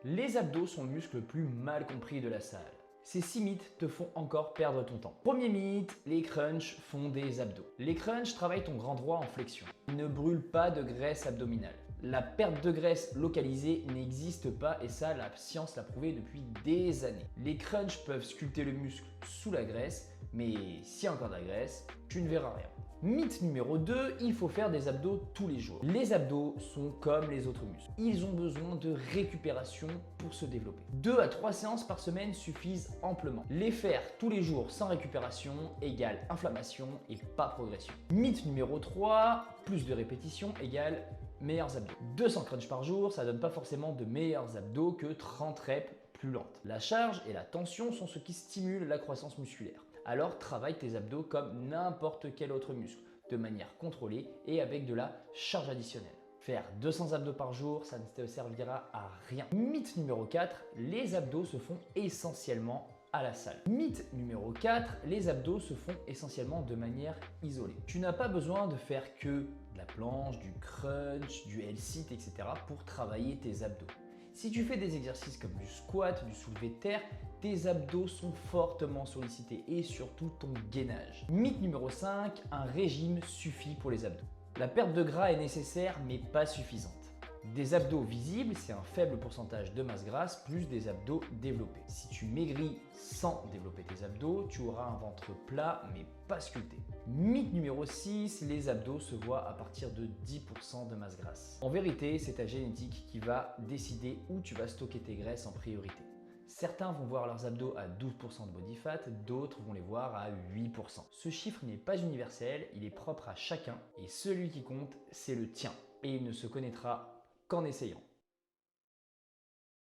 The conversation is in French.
Les abdos sont le muscle le plus mal compris de la salle. Ces 6 mythes te font encore perdre ton temps. Premier mythe, les crunchs font des abdos. Les crunchs travaillent ton grand droit en flexion. Ils ne brûlent pas de graisse abdominale. La perte de graisse localisée n'existe pas et ça, la science l'a prouvé depuis des années. Les crunchs peuvent sculpter le muscle sous la graisse, mais s'il y a encore de la graisse, tu ne verras rien. Mythe numéro 2, il faut faire des abdos tous les jours. Les abdos sont comme les autres muscles. Ils ont besoin de récupération pour se développer. 2 à 3 séances par semaine suffisent amplement. Les faire tous les jours sans récupération égale inflammation et pas progression. Mythe numéro 3, plus de répétitions égale meilleurs abdos. 200 crunchs par jour, ça donne pas forcément de meilleurs abdos que 30 reps plus lentes. La charge et la tension sont ce qui stimulent la croissance musculaire. Alors travaille tes abdos comme n'importe quel autre muscle, de manière contrôlée et avec de la charge additionnelle. Faire 200 abdos par jour, ça ne te servira à rien. Mythe numéro 4, les abdos se font essentiellement à la salle. Mythe numéro 4, les abdos se font essentiellement de manière isolée. Tu n'as pas besoin de faire que de la planche, du crunch, du L-sit, etc. pour travailler tes abdos. Si tu fais des exercices comme du squat, du soulevé de terre, tes abdos sont fortement sollicités et surtout ton gainage. Mythe numéro 5, un régime suffit pour les abdos. La perte de gras est nécessaire mais pas suffisante. Des abdos visibles, c'est un faible pourcentage de masse grasse plus des abdos développés. Si tu maigris sans développer tes abdos, tu auras un ventre plat mais pas sculpté. Mythe numéro 6, les abdos se voient à partir de 10% de masse grasse. En vérité, c'est ta génétique qui va décider où tu vas stocker tes graisses en priorité. Certains vont voir leurs abdos à 12% de body fat, d'autres vont les voir à 8%. Ce chiffre n'est pas universel, il est propre à chacun et celui qui compte, c'est le tien. Et il ne se connaîtra qu'en essayant.